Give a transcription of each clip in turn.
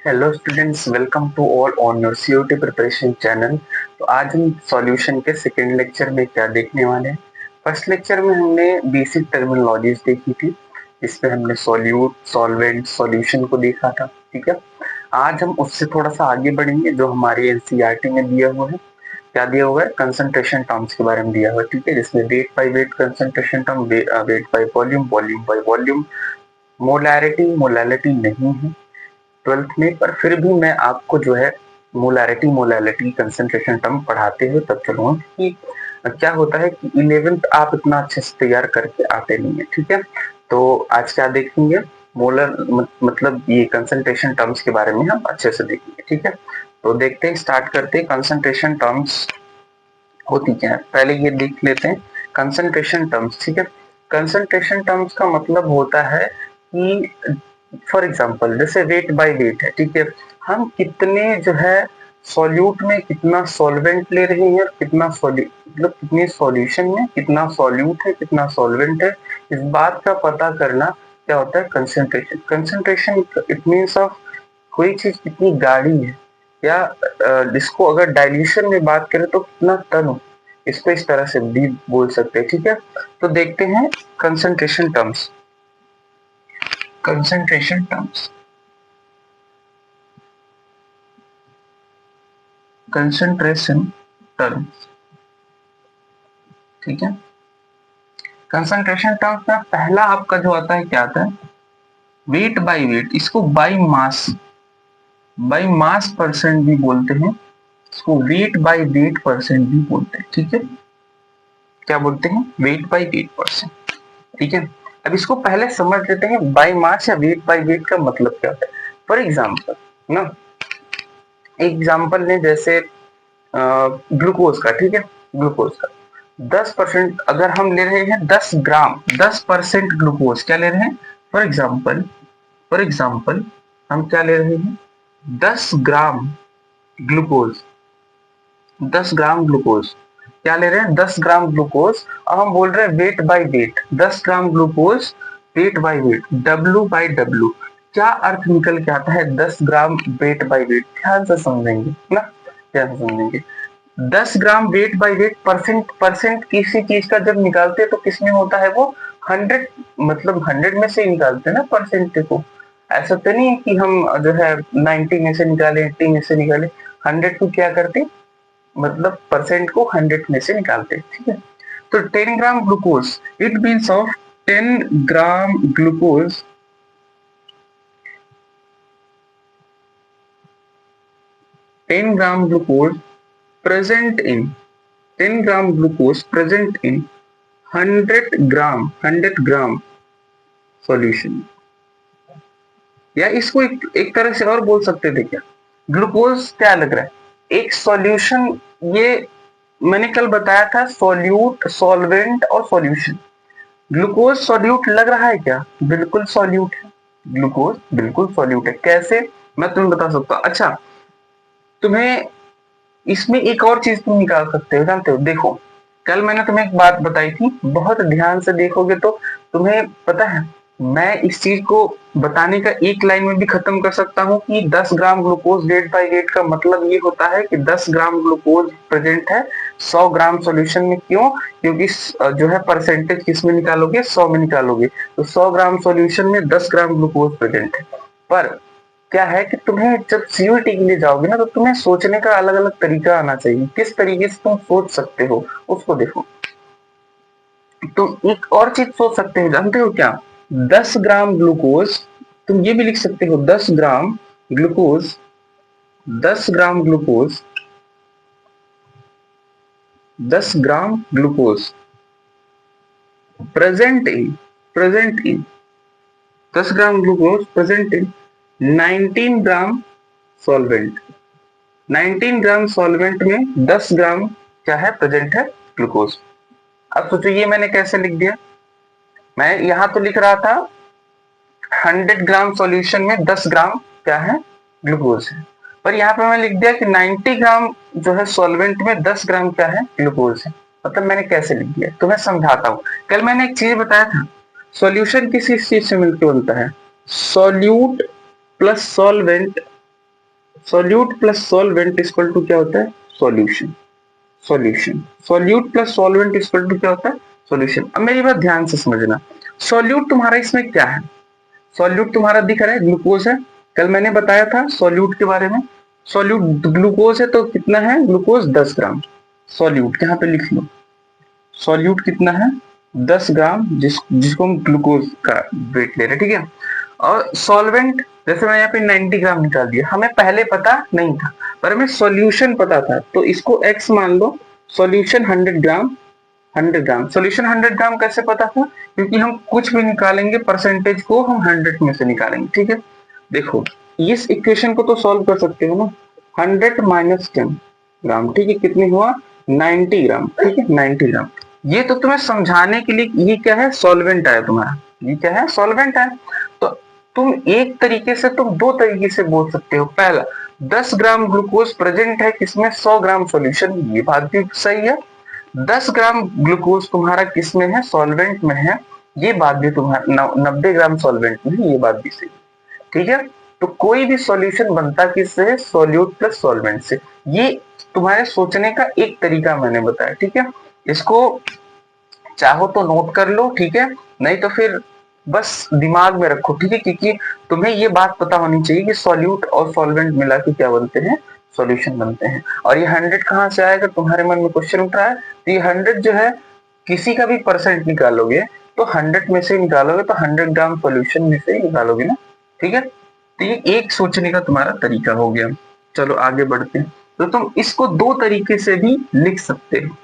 Hello students, welcome to all on your COT preparation channel. तो आज हम solution के सेकेंड लेक्चर में क्या देखने वाले हैं। फर्स्ट लेक्चर में हमने बेसिक टर्मिनोलॉजीज देखी थी, जिसमें हमने सॉल्यूट, सॉल्वेंट, सॉल्यूशन को देखा था। ठीक है, आज हम उससे थोड़ा सा आगे बढ़ेंगे, जो हमारे एनसीईआरटी में दिया हुआ है। क्या दिया हुआ है? कंसंट्रेशन टर्म्स के बारे में दिया हुआ है। ठीक है, जिसमें weight by weight concentration term, weight by volume, volume by volume, molarity, molality नहीं है ट्वेल्थ में, पर फिर भी मैं आपको जो है मोलैरिटी, मोलैलिटी, कंसंट्रेशन टर्म पढ़ाते हुए तब चलूंगा कि क्या होता है कि 11th आप इतना अच्छे से तैयार करके आते नहीं है। ठीक है, तो आज क्या देखेंगे? मोलर मतलब ये कंसंट्रेशन टर्म्स के बारे में हम अच्छे से देखेंगे। ठीक है, तो देखते हैं, स्टार्ट करते हैं। कंसंट्रेशन टर्म्स होती क्या है, पहले ये देख लेते हैं। कंसंट्रेशन टर्म्स, ठीक है, कंसंट्रेशन टर्म्स का मतलब होता है कि फॉर एग्जाम्पल जैसे वेट बाय वेट है। ठीक है, हम कितने जो है सॉल्यूट में कितना सॉल्वेंट ले रहे हैं, कितना मतलब कितने सॉल्यूशन में कितना सॉल्यूट है, कितना सॉल्वेंट है, इस बात का पता करना क्या होता है? Concentration. Concentration it means of कोई चीज कितनी गाढ़ी है, या जिसको अगर डाइल्यूशन में बात करें तो कितना टन हो, इसको इस तरह से भी बोल सकते हैं। ठीक है, तो देखते हैं concentration terms. Concentration terms, concentration terms, ठीक है। कंसंट्रेशन टर्म्स में पहला आपका जो आता है, क्या आता है? Weight by weight. इसको बाय मास परसेंट भी बोलते हैं, इसको वेट बाय वेट परसेंट भी बोलते हैं। ठीक है, क्या बोलते हैं? Weight by weight percent. ठीक है, अब इसको पहले समझ लेते हैं, बाय मास या वेट बाय वेट का मतलब क्या होता है। फॉर एग्जाम्पल ना, एग्जाम्पल ने जैसे ग्लूकोज का। ठीक है, ग्लूकोज का 10% अगर हम ले रहे हैं, 10 ग्राम, 10% ग्लूकोज क्या ले रहे हैं? फॉर एग्जाम्पल हम क्या ले रहे हैं? 10 ग्राम ग्लूकोज, 10 ग्राम ग्लूकोज क्या ले रहे हैं? 10 ग्राम ग्लूकोज। अब हम बोल रहे हैं weight by weight, 10 gram glucose weight by weight, W by W. क्या अर्थ निकल के आता है 10 ग्राम वेट बाय वेट? ध्यान से समझेंगे ना, ध्यान से समझेंगे। 10 gram weight by weight, percent, percent किसी चीज का जब निकालते हैं तो किसमें होता है वो? 100, मतलब 100 में से निकालते हैं ना परसेंट को। ऐसा तो नहीं है कि हम जो है 90 में से निकाले, 80 में से निकाले। 100 को क्या करते, मतलब परसेंट को 100 में से निकालते हैं। ठीक है, तो 10 gram glucose, it means of 10 gram glucose, 10 gram glucose present in 10 gram glucose present in 100 gram solution. या इसको एक तरह से और बोल सकते थे क्या? ग्लूकोज क्या लग रहा है? एक सॉल्यूशन। ये मैंने कल बताया था, सॉल्यूट, सॉल्वेंट और सॉल्यूशन। ग्लूकोज सॉल्यूट लग रहा है क्या? बिल्कुल सॉल्यूट है, ग्लूकोज बिल्कुल सॉल्यूट है। कैसे? मैं तुम्हें बता सकता हूँ। अच्छा, तुम्हें इसमें एक और चीज तुम निकाल सकते हो, जानते हो? देखो, कल मैंने तुम्हें एक बात बताई थी, बहुत ध्यान से देखोगे तो तुम्हें पता है, मैं इस चीज को बताने का एक लाइन में भी खत्म कर सकता हूँ कि 10 gram glucose weight by weight का मतलब ये होता है कि 10 ग्राम ग्लूकोज प्रेजेंट है 100 ग्राम सॉल्यूशन में। क्यों? क्योंकि जो है परसेंटेज किस में निकालोगे? 100 में निकालोगे। तो 100 ग्राम सॉल्यूशन में 10 ग्राम ग्लूकोज प्रेजेंट है। पर क्या है कि तुम्हें जब सीयूईटी के लिए जाओगे ना, तो तुम्हें सोचने का अलग अलग तरीका आना चाहिए। किस तरीके से तुम सोच सकते हो उसको देखो। तुम एक और चीज सोच सकते हो, जानते हो क्या? 10 ग्राम ग्लूकोज, तुम ये भी लिख सकते हो 10 gram glucose, 10 gram glucose, 10 gram glucose present in 10 gram glucose present in 19 gram solvent. 19 gram solvent में 10 ग्राम क्या है? प्रेजेंट है ग्लूकोज। अब सोचो ये मैंने कैसे लिख दिया। मैं यहां तो लिख रहा था 100 ग्राम सॉल्यूशन में 10 ग्राम क्या है? ग्लूकोज है। पर यहाँ पे मैं लिख दिया कि 90 ग्राम जो है सॉल्वेंट में 10 ग्राम क्या है? ग्लूकोज है। मतलब मैंने कैसे लिख दिया, तो मैं समझाता हूँ। कल मैंने एक चीज बताया था, सॉल्यूशन किसी चीज से मिलकर बनता है, solute plus solvent solute plus solvent equal to क्या होता है? Solution. Solution, solute plus solvent equal to क्या होता है? सॉल्यूशन। अब मेरी बात ध्यान से समझना, सॉल्यूट तुम्हारा इसमें क्या है? सॉल्यूट तुम्हारा दिख रहा है, ग्लूकोज है। कल मैंने बताया था सॉल्यूट के बारे में। सॉल्यूट ग्लूकोज है तो कितना है? ग्लूकोज 10 ग्राम। सॉल्यूट यहाँ पे लिख लो, सॉल्यूट कितना है? 10 ग्राम, जिसको हम ग्लूकोज का वेट ले रहे हैं, ठीक है। और सॉल्वेंट, जैसे मैं यहाँ पे 90 ग्राम निकाल दिया, हमें पहले पता नहीं था पर हमें सॉल्यूशन पता था, तो इसको x मान लो। सॉल्यूशन 100 ग्राम, 100 ग्राम। सॉल्यूशन 100 ग्राम कैसे पता था? क्योंकि हम कुछ भी निकालेंगे परसेंटेज को हम 100 में से निकालेंगे, ठीक है। देखो इस इक्वेशन को तो सॉल्व कर सकते हो ना। 100 माइनस 10 ग्राम, ठीक है, कितनी हुआ? 90 ग्राम, ठीक है, 90 ग्राम। ये तो तुम्हें समझाने के लिए, ये क्या है? सॉल्वेंट है तुम्हारा, ये क्या है? सॉल्वेंट है। तो तुम एक तरीके से, तुम दो तरीके से बोल सकते हो। पहला, 10 ग्राम ग्लूकोज प्रेजेंट है किसमें? 100 ग्राम सॉल्यूशन, ये बात भी सही है। 10 ग्राम ग्लूकोज तुम्हारा किसमें है? सॉल्वेंट में है, ये बात भी तुम्हारा। 90 ग्राम सॉल्वेंट में है, ये बात भी सही, ठीक है। तो कोई भी सॉल्यूशन बनता किससे? सॉल्यूट प्लस सॉल्वेंट से। ये तुम्हारे सोचने का एक तरीका मैंने बताया, ठीक है। इसको चाहो तो नोट कर लो, ठीक है, नहीं तो फिर बस दिमाग में रखो, ठीक है, क्योंकि तुम्हें ये बात पता होनी चाहिए कि सॉल्यूट और सॉल्वेंट मिला के क्या बनते हैं? सॉल्यूशन बनते हैं। और ये 100 कहाँ से आएगा? तुम्हारे मन में क्वेश्चन उठ रहा है, तो ये 100 जो है, किसी का भी परसेंट निकालोगे तो 100 में से निकालोगे, तो 100 ग्राम सॉल्यूशन में से निकालोगे ना, ठीक है। तो ये एक सोचने का तुम्हारा तरीका हो गया। चलो आगे बढ़ते हैं। तो तुम इसको दो तरीके से भी लिख सकते हो,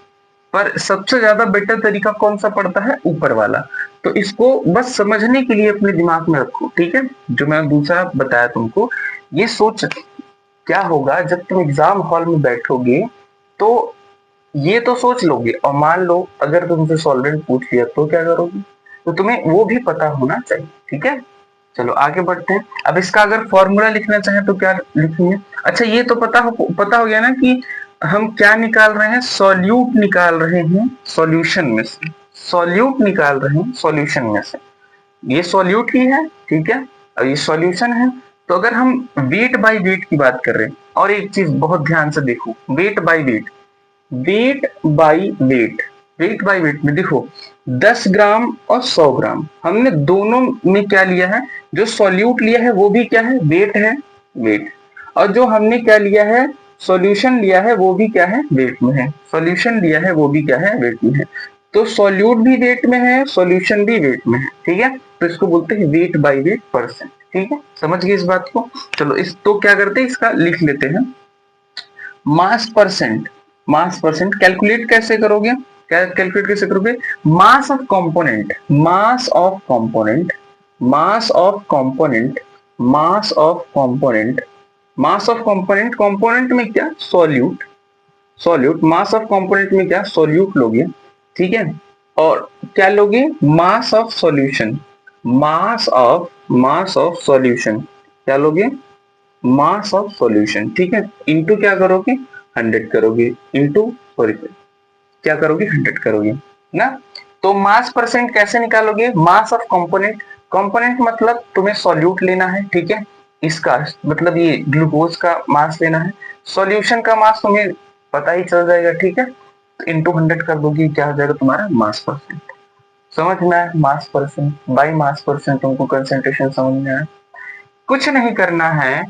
पर सबसे ज्यादा बेटर तरीका कौन सा पड़ता है? ऊपर वाला। तो इसको बस समझने के लिए अपने दिमाग में रखो, ठीक है। जो मैं दूसरा बताया तुमको, ये सोच क्या होगा जब तुम एग्जाम हॉल में बैठोगे, तो ये तो सोच लोगे, और मान लो अगर तुमसे सॉल्वेंट पूछ लिया तो क्या करोगे? तो तुम्हें वो भी पता होना चाहिए, ठीक है। चलो आगे बढ़ते हैं। अब इसका अगर फॉर्मूला लिखना चाहे तो क्या लिखेंगे? अच्छा, ये तो पता हो गया ना कि हम क्या निकाल रहे हैं? सॉल्यूट निकाल रहे हैं सॉल्यूशन में से। सॉल्यूट निकाल रहे हैं सॉल्यूशन में से। ये सॉल्यूट ही है, ठीक है, और ये सॉल्यूशन है। तो अगर हम वेट बाय वेट की बात कर रहे हैं, और एक चीज बहुत ध्यान से देखो, weight by weight, weight by weight, weight by weight में देखो 10 ग्राम और 100 ग्राम, हमने दोनों में क्या लिया है? जो सॉल्यूट लिया है वो भी क्या है? वेट है, वेट। और जो हमने क्या लिया है? सॉल्यूशन लिया है, वो भी क्या है? वेट में है। सॉल्यूशन लिया है वो भी क्या है? वेट में है। तो सॉल्यूट भी वेट में है, सॉल्यूशन भी वेट में है, ठीक है। तो इसको बोलते हैं वेट बाय वेट परसेंट, ठीक है। समझ गए इस बात को? चलो इस तो क्या करते हैं, इसका लिख लेते हैं। मास परसेंट, मास परसेंट कैलकुलेट कैसे करोगे? क्या कैलकुलेट कैसे करोगे? Mass of component, mass of component, mass of component, mass of component, mass of component, component में क्या? Solute, solute. Mass of component में क्या? सॉल्यूट लोगे, ठीक है। और क्या लोगे? Mass of solution, mass of solution, क्या लोगे? मास ऑफ सॉल्यूशन, ठीक है। इनटू क्या करोगे? 100 करोगे, इनटू सॉरी क्या करोगे? 100 करोगे ना। तो मास परसेंट कैसे निकालोगे? मास ऑफ कंपोनेंट, कंपोनेंट मतलब तुम्हें सॉल्यूट लेना है, ठीक है, इसका मतलब ये ग्लूकोज का मास लेना है। सॉल्यूशन का मास तुम्हें पता ही चल जाएगा, ठीक है। तो इनटू 100 कर दोगे, क्या हो जाएगा तुम्हारा? मास परसेंट। समझ में आया? मास परसेंट बाय मास परसेंट, तुमको कंसेंट्रेशन समझ में आया? कुछ नहीं करना है,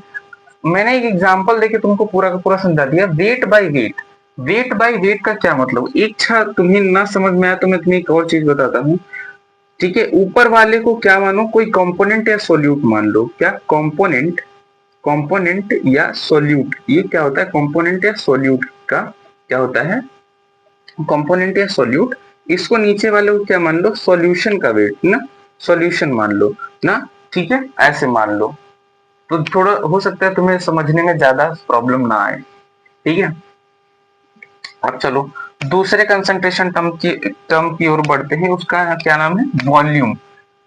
मैंने एक एग्जांपल देके तुमको पूरा का पूरा समझा दिया। Weight by weight, weight by weight का क्या मतलब? एक अच्छा तुम्हें ना समझ में आया तो मैं तुम्हें एक और चीज बताता हूँ, ठीक है। ऊपर वाले को क्या मानो? कोई कंपोनेंट या सॉल्यूट मान लो। क्या? कंपोनेंट, कंपोनेंट या सॉल्यूट, ये क्या होता है? कंपोनेंट या सॉल्यूट का क्या होता है? कंपोनेंट या सॉल्यूट। इसको नीचे वाले को क्या मान लो? सॉल्यूशन का वेट ना, सॉल्यूशन मान लो ना, ठीक है, ऐसे मान लो। तो थोड़ा हो सकता है तुम्हें समझने में ज्यादा प्रॉब्लम ना आए, ठीक है। अब चलो दूसरे कंसंट्रेशन टर्म की ओर बढ़ते हैं। उसका क्या नाम है? वॉल्यूम,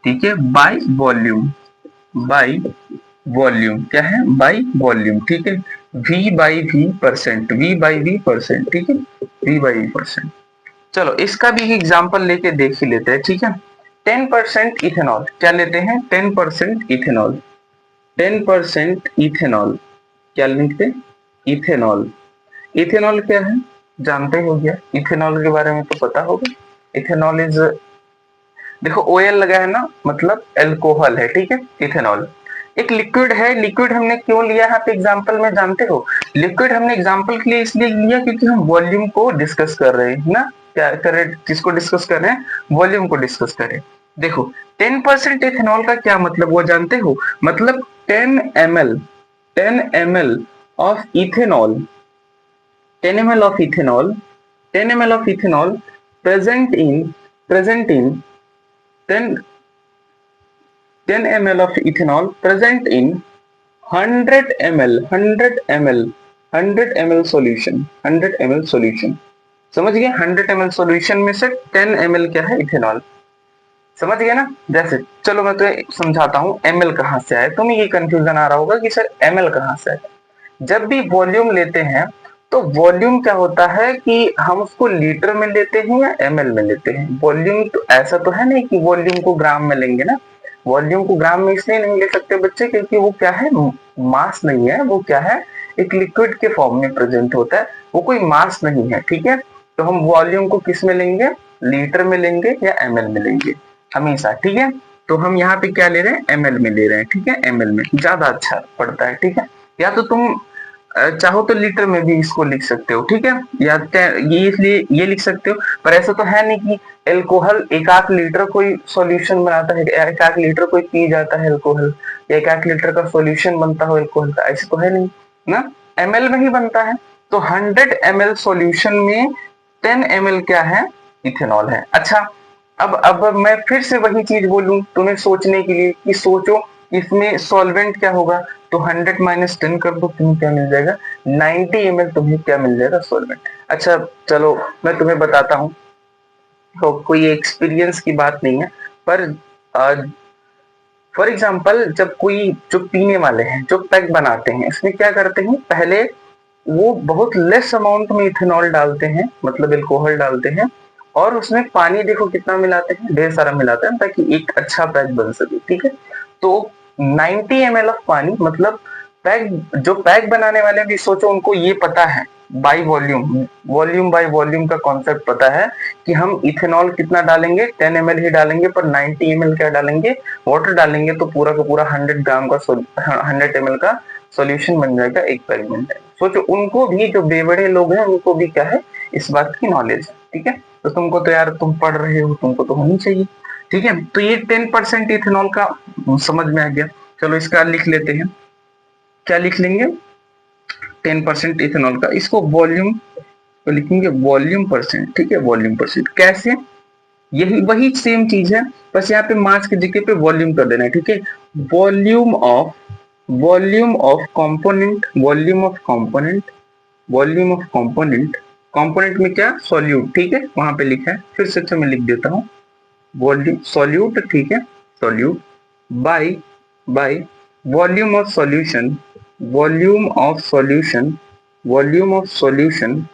ठीक है, बाय वॉल्यूम, बाय वॉल्यूम, क्या है? बाय वॉल्यूम, ठीक है। v by V percent, v by V percent, ठीक है, v बाई वी परसेंट। चलो इसका भी एग्जांपल लेके देख ही लेते हैं, ठीक है। 10% इथेनॉल, क्या लेते हैं? 10% इथेनॉल, 10% इथेनॉल क्या लिखते? इथेनॉल। इथेनॉल क्या है जानते हो क्या? इथेनॉल के बारे में तो पता होगा। इथेनॉल इज, देखो ओएल लगा है ना, मतलब एल्कोहल है, ठीक है। इथेनॉल एक लिक्विड है। लिक्विड हमने क्यों लिया यहाँ पे एग्जांपल में जानते हो? लिक्विड हमने एग्जांपल के लिए इसलिए लिया क्योंकि हम वॉल्यूम को डिस्कस कर रहे हैं ना। क्या कर रहे, किसको डिस्कस कर रहे हैं? वॉल्यूम को डिस्कस कर रहे हैं। देखो 10% इथेनॉल का क्या मतलब वो जानते हो? मतलब 10 ml of ethanol, 10 ml of ethanol, 10 ml of ethanol present in 10 ml of ethanol present in 100 ml 100 ml 100 ml solution 100 ml solution। समझ गए? 100 ml solution में से 10 ml क्या है? इथेनॉल। समझ गए ना? जैसे चलो मैं तुम्हें समझाता हूँ ml कहाँ से आए। तुम्हें ये कंफ्यूजन आ रहा होगा कि सर ml कहाँ से आए। जब भी वॉल्यूम लेते हैं तो वॉल्यूम क्या होता है कि हम उसको लीटर में लेते हैं या एमएल में लेते हैं। वॉल्यूम तो ऐसा तो है नहीं कि वॉल्यूम को ग्राम में लेंगे ना। वॉल्यूम को ग्राम में इसलिए नहीं ले सकते बच्चे क्योंकि वो क्या है, मास नहीं है। वो क्या है, एक लिक्विड के फॉर्म में प्रेजेंट होता है, वो कोई मास नहीं है, ठीक है। तो हम वॉल्यूम को किस में लेंगे? लीटर में लेंगे या एमएल में लेंगे हमेशा, ठीक है। तो हम यहाँ पे क्या ले रहे हैं? एमएल में ले रहे हैं, ठीक है। एमएल में ज्यादा अच्छा पड़ता है, ठीक है। या तो तुम चाहो तो लीटर में भी इसको लिख सकते हो, ठीक है। या ये इसलिए ये लिख सकते हो, पर ऐसा तो है नहीं कि एल्कोहल एक आध लीटर कोई सॉल्यूशन बनाता है, एक आध लीटर कोई पी जाता है एल्कोहल, या एक आध लीटर का सॉल्यूशन बनता हो एल्कोहल का, ऐसा तो है नहीं ना। एमएल में ही बनता है। तो 100 ml सॉल्यूशन में 10 ml क्या है? इथेनॉल है। अच्छा, अब मैं फिर से वही चीज बोलूं तुम्हें सोचने के लिए कि सोचो इसमें सॉल्वेंट क्या होगा। तो 100 माइनस 10 कर दो, तुम्हें क्या मिल जाएगा? 90 ml तुम्हें क्या मिल जाएगा? सॉल्वेंट। अच्छा चलो मैं तुम्हें बताता हूँ, तो कोई एक्सपीरियंस की बात नहीं है, पर फॉर एग्जाम्पल जब कोई जो पीने वाले हैं जो पैक बनाते हैं, इसमें क्या करते हैं, पहले वो बहुत लेस अमाउंट में इथेनॉल डालते हैं, मतलब अल्कोहल डालते हैं, और उसमें पानी देखो कितना मिलाते हैं, ढेर सारा मिलाते हैं ताकि एक अच्छा पैक बन सके, ठीक है। तो 90 ml ऑफ पानी, मतलब पैक बनाने वाले भी सोचो उनको ये पता है by volume, volume by volume का कॉन्सेप्ट पता है कि हम इथेनॉल कितना डालेंगे, 10 ml ही डालेंगे, पर 90 ml क्या डालेंगे? वाटर डालेंगे, तो पूरा का पूरा 100 ग्राम का 100 ml का सॉल्यूशन बन जाएगा, एक पैक बन जाएगा। सोचो उनको भी, जो बेवड़े लोग हैं उनको भी क्या है, इस बात की नॉलेज है, ठीक है। तो तुमको तो यार तुम पढ़ रहे हो, तुमको तो होनी चाहिए, ठीक है। तो ये 10% इथेनॉल का समझ में आ गया। चलो इसका लिख लेते हैं, क्या लिख लेंगे? 10% इथेनॉल का, इसको वॉल्यूम तो लिखेंगे वॉल्यूम परसेंट, ठीक है। वॉल्यूम परसेंट कैसे? यही वही सेम चीज है, बस यहाँ पे मास की जगह पे वॉल्यूम कर देना है, ठीक है। Volume of component, volume of component, volume of component, component में क्या? सॉल्यूट, ठीक है, वहां पे लिखा है। फिर से अच्छा मैं लिख देता हूँ, वॉल्यूम सॉल्यूट, ठीक है, solute by volume of solution, volume of solution, volume of solution,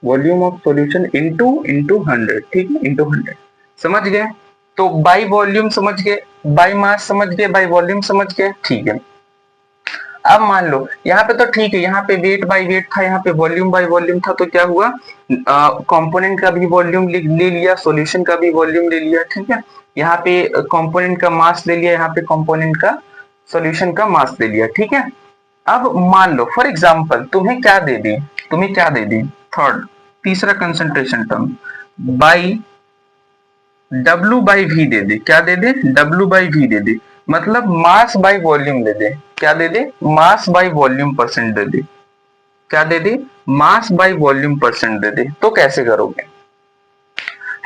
volume of solution into 100, ठीक है, इनटू 100। समझ गए? तो बाई वॉल्यूम समझ गए, बाई मास समझ गए, बाई वॉल्यूम समझ गए, ठीक है। अब मान लो यहाँ पे तो ठीक है, यहाँ पे वेट बाई वेट था, यहाँ पे वॉल्यूम बाई वॉल्यूम था, तो क्या हुआ, कंपोनेंट का भी वॉल्यूम ले लिया, सॉल्यूशन का भी वॉल्यूम ले लिया, ठीक है। यहाँ पे कंपोनेंट का मास ले लिया, यहाँ पे कंपोनेंट का सॉल्यूशन का मास ले लिया, ठीक है। अब मान लो फॉर एग्जांपल तुम्हें क्या दे दी, तुम्हें क्या दे दी, थर्ड तीसरा concentration term by W by V दे दे, क्या दे दे? W बाई V दे दे, मतलब मास बाई वॉल्यूम दे दे, क्या दे दे? मास बाई वॉल्यूम परसेंट दे दे, क्या दे दे? मास बाई वॉल्यूम परसेंट दे दे। तो कैसे करोगे,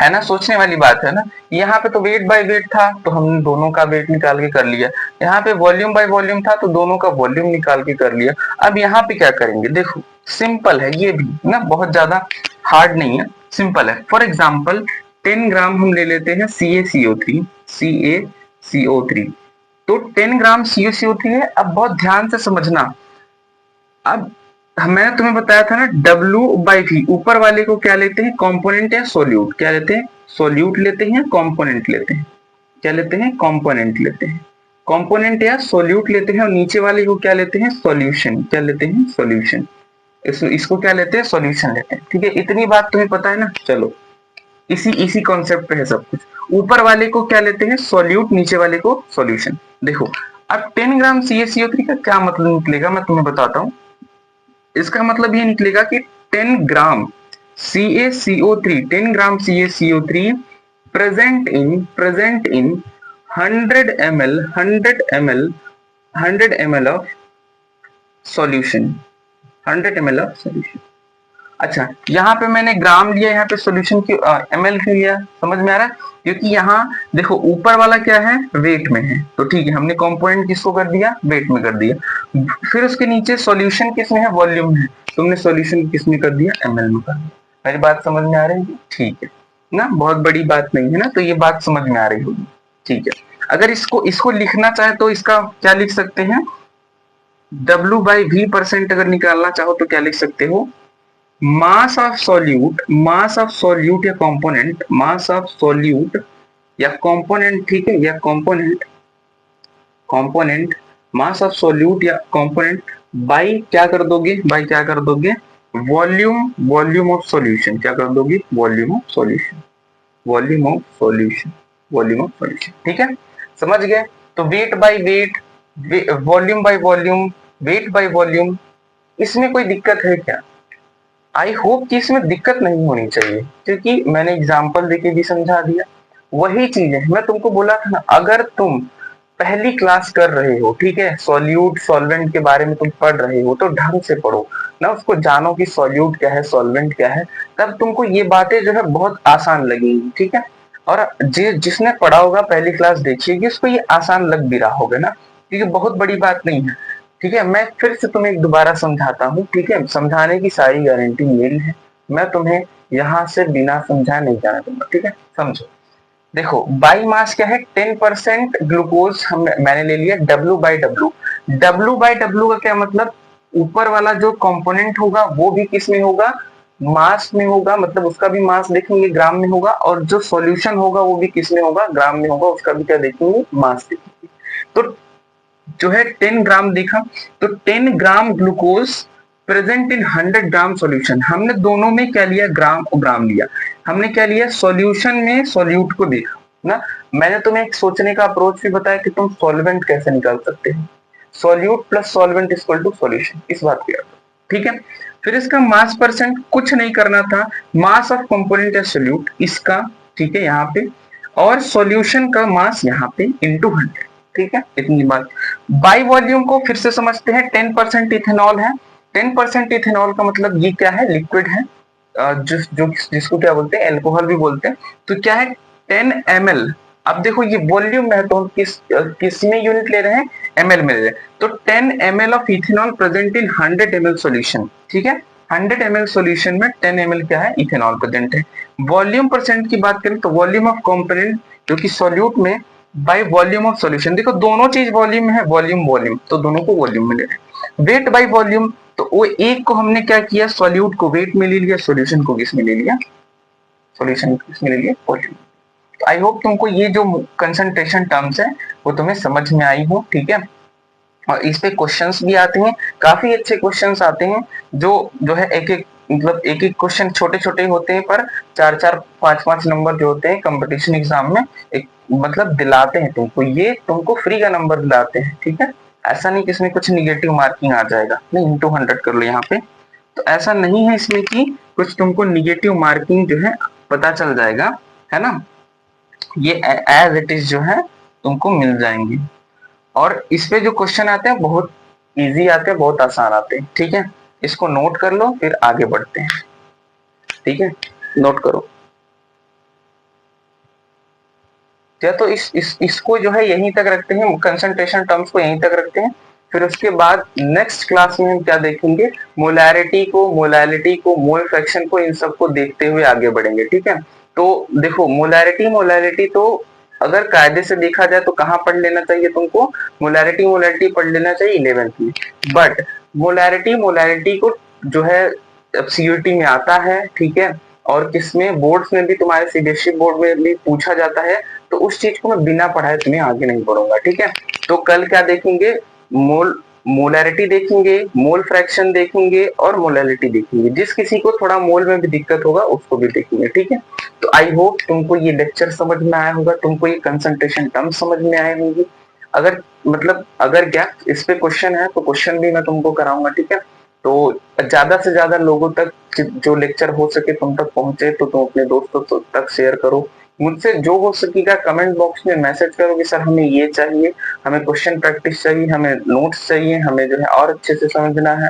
है ना, सोचने वाली बात है ना। यहाँ पे तो वेट बाय वेट था, तो हमने दोनों का वेट निकाल के कर लिया। यहाँ पे वॉल्यूम बाय वॉल्यूम था, तो दोनों का वॉल्यूम निकाल के कर लिया। अब यहाँ पे क्या करेंगे, देखो सिंपल है ये भी ना, बहुत ज्यादा हार्ड नहीं है, सिंपल है। फॉर एग्जाम्पल 10 ग्राम हम ले लेते हैं CaCO3, CaCO3, तो 10 ग्राम CaCO3 है। अब बहुत ध्यान से समझना, अब मैंने तुम्हें बताया था ना W बाई V, ऊपर वाले को क्या लेते हैं? कंपोनेंट या सोल्यूट, क्या लेते हैं? सोल्यूट लेते हैं, कंपोनेंट लेते हैं, क्या लेते हैं? कंपोनेंट लेते हैं। कंपोनेंट या सोल्यूट लेते हैं और नीचे वाले को क्या लेते हैं, सॉल्यूशन। क्या लेते हैं, सॉल्यूशन। इसको क्या लेते हैं, सॉल्यूशन लेते हैं। ठीक है, इतनी बात तुम्हें पता है ना। चलो इसी इसी कॉन्सेप्ट पे है सब कुछ। ऊपर वाले को क्या लेते हैं, सॉल्यूट, नीचे वाले को सॉल्यूशन। देखो अब 10 ग्राम CaCO3 का क्या मतलब निकलेगा, मैं तुम्हें बताता हूँ। इसका मतलब ये निकलेगा कि 10 ग्राम CaCO3, 10 gram CaCO3 present in 100 ml 100 ml of solution, 100 ml of solution. अच्छा, यहाँ पे मैंने ग्राम लिया, यहाँ पे सॉल्यूशन की ml क्यों लिया, समझ में आ रहा है? क्योंकि यहाँ देखो ऊपर वाला क्या है, वेट में है, तो ठीक है हमने कंपोनेंट किसको कर दिया, वेट में कर दिया। फिर उसके नीचे सॉल्यूशन किसमें है, वॉल्यूम में है, तुमने सॉल्यूशन किसमें कर दिया, ml में कर दिया। मेरी बात समझ में आ रही है? ठीक है ना, बहुत बड़ी बात नहीं है ना, तो ये बात समझ में आ रही होगी। ठीक है, अगर इसको लिखना चाहे तो इसका क्या लिख सकते हैं, W/V% अगर निकालना चाहो तो क्या लिख सकते हो, मास ऑफ सॉल्यूट या कंपोनेंट, मास ऑफ सॉल्यूट या कंपोनेंट, ठीक है, या कंपोनेंट मास ऑफ सॉल्यूट या कंपोनेंट बाई क्या कर दोगे, वॉल्यूम ऑफ सॉल्यूशन। क्या कर दोगे, वॉल्यूम ऑफ सॉल्यूशन, ठीक है, समझ गए? तो weight by weight, volume by volume, weight by volume, इसमें कोई दिक्कत है क्या? आई होप कि इसमें दिक्कत नहीं होनी चाहिए, क्योंकि मैंने एग्जाम्पल देके भी समझा दिया। वही चीज है, मैं तुमको बोला था ना, अगर तुम पहली क्लास कर रहे हो, ठीक है, सॉल्यूट सॉल्वेंट के बारे में तुम पढ़ रहे हो, तो ढंग से पढ़ो ना, उसको जानो कि सॉल्यूट क्या है, सॉल्वेंट क्या है, तब तुमको ये बातें जो है बहुत आसान लगेंगी। ठीक है, और जिसने पढ़ा होगा, पहली क्लास देखिएगी, उसको ये आसान लग भी रहा होगा ना, क्योंकि बहुत बड़ी बात नहीं है। ठीक है, मैं फिर से तुम्हें दोबारा समझाता हूँ। ठीक है, समझाने की सारी गारंटी मेरी है, मैं तुम्हें यहाँ से बिना समझाए नहीं जाने दूंगा। ठीक है, समझो। देखो बाई मास क्या है, 10% ग्लूकोज मैंने ले लिया, W/W का क्या मतलब, ऊपर वाला जो कंपोनेंट होगा वो भी किस में होगा, मास में होगा, मतलब उसका भी मास देखेंगे ग्राम में होगा, और जो सॉल्यूशन होगा वो भी किस में होगा, ग्राम में होगा, उसका भी क्या देखेंगे, मास देखेंगे। तो जो है 10 ग्राम देखा, तो 10 gram glucose present in 100 gram solution. हमने दोनों में क्या लिया, ग्राम और ग्राम लिया। हमने क्या लिया, सॉल्यूशन में सॉल्यूट को देखा ना। मैंने तुम्हें एक सोचने का अप्रोच भी बताया कि तुम सॉल्वेंट कैसे निकाल सकते हो, solute plus solvent equal to solution, इस बात को याद रखो। ठीक है, फिर इसका मास परसेंट कुछ नहीं करना था, मास ऑफ कंपोनेंट या सॉल्यूट इसका, ठीक है, यहाँ पे, और सॉल्यूशन का मास यहाँ पे इंटू 100। ठीक है, इतनी बात। बाई वॉल्यूम को फिर से समझते हैं, 10% इथेनॉल है। 10% इथेनॉल का मतलब ये क्या है, लिक्विड है, जिसको क्या बोलते हैं, एल्कोहल भी बोलते हैं। तो क्या है, 10 ml। अब देखो ये वॉल्यूम है, तो हम किस में यूनिट ले रहे हैं, ml में ले रहे हैं। तो 10 ml of ethanol present in 100 ml solution. ठीक है, 100 ml सॉल्यूशन में 10 ml क्या है, इथेनॉल प्रेजेंट है। वॉल्यूम परसेंट की बात करें तो वॉल्यूम ऑफ कंपोनेंट जो कि सॉल्यूट में बाय वॉल्यूम ऑफ सॉल्यूशन, देखो दोनों चीज वॉल्यूम में है, वॉल्यूम, तो दोनों को वॉल्यूम में ले रहे हैं। वेट बाय वॉल्यूम, तो वो एक को हमने क्या किया, सॉल्यूट को वेट में ले लिया, सॉल्यूशन को किस में ले लिया, सॉल्यूशन को किस में ले लिया, वॉल्यूम। तो आई होप तुमको ये जो कंसंट्रेशन टर्म्स है वो तुम्हें समझ में आई हो। ठीक है, और इस पे क्वेश्चंस भी आते हैं, काफी अच्छे क्वेश्चंस आते हैं, जो है एक एक मतलब एक एक क्वेश्चन छोटे छोटे होते हैं, पर 4-4 5-5 नंबर जो होते हैं कंपटीशन एग्जाम में एक मतलब दिलाते हैं तुमको, ये तुमको फ्री का नंबर दिलाते हैं। ठीक है, ऐसा नहीं कि इसमें कुछ निगेटिव मार्किंग आ जाएगा, नहीं, इंटू 100 कर लो यहाँ पे, तो ऐसा नहीं है इसमें कि कुछ तुमको निगेटिव मार्किंग जो है पता चल जाएगा, है ना, ये एज इट इज जो है तुमको मिल जाएंगे। और इस पे जो क्वेश्चन आते हैं बहुत इजी आते हैं, बहुत आसान आते हैं। ठीक है, इसको नोट कर लो, फिर आगे बढ़ते हैं। ठीक है, नोट करो क्या, तो इसको जो है यहीं तक रखते हैं, कंसंट्रेशन टर्म्स को यहीं तक रखते हैं। फिर उसके बाद नेक्स्ट क्लास में हम क्या देखेंगे, मोलैरिटी को, मोल फ्रैक्शन को, इन सबको देखते हुए आगे बढ़ेंगे। ठीक है, तो देखो मोलैरिटी तो अगर कायदे से देखा जाए तो कहाँ पढ़ लेना चाहिए तुमको, मोलैरिटी पढ़ लेना चाहिए 11th में। बट मोलैरिटी को जो है अब सीयूटी में आता है, ठीक है, और किसमें, बोर्ड्स में भी, तुम्हारे सीबीएसई बोर्ड में भी पूछा जाता है, तो उस चीज को मैं बिना पढ़ाए तुम्हें आगे नहीं पढ़ूंगा, ठीक है। तो कल क्या देखेंगे, मोलैरिटी देखेंगे, मोल फ्रैक्शन देखेंगे और मोलैलिटी देखेंगे। जिस किसी को थोड़ा मोल में भी दिक्कत होगा उसको भी देखेंगे, ठीक है। तो आई होप तुमको ये लेक्चर समझ में आया होगा, तुमको ये कंसंट्रेशन टर्म समझ में आए होंगी। अगर मतलब अगर क्या इस पे क्वेश्चन है तो क्वेश्चन भी मैं तुमको कराऊंगा, ठीक है। तो ज्यादा से ज्यादा लोगों तक जो लेक्चर हो सके तुम तक पहुंचे तो तुम अपने दोस्तों तक शेयर करो। मुझसे जो हो सकेगा कमेंट बॉक्स में मैसेज करो कि सर हमें ये चाहिए, हमें क्वेश्चन प्रैक्टिस चाहिए, हमें नोट्स चाहिए, हमें जो है और अच्छे से समझना है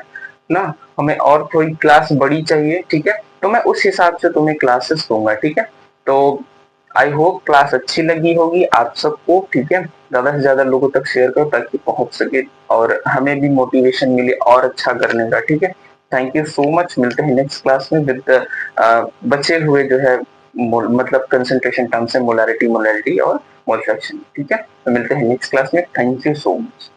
ना, हमें और थोड़ी क्लास बड़ी चाहिए, ठीक है। तो मैं उस हिसाब से तुम्हें क्लासेस दूंगा, ठीक है। तो आई होप क्लास अच्छी लगी होगी आप सबको, ठीक है। ज्यादा से ज्यादा लोगों तक शेयर करो ताकि पहुंच सके और हमें भी मोटिवेशन मिले और अच्छा करने का, ठीक है। थैंक यू सो मच, मिलते हैं नेक्स्ट क्लास में विद बचे हुए जो है मतलब कंसंट्रेशन टर्म्स है, मोलैरिटी, मोलैलिटी और मोल फ्रैक्शन, ठीक है। तो मिलते हैं नेक्स्ट क्लास में, थैंक यू सो मच।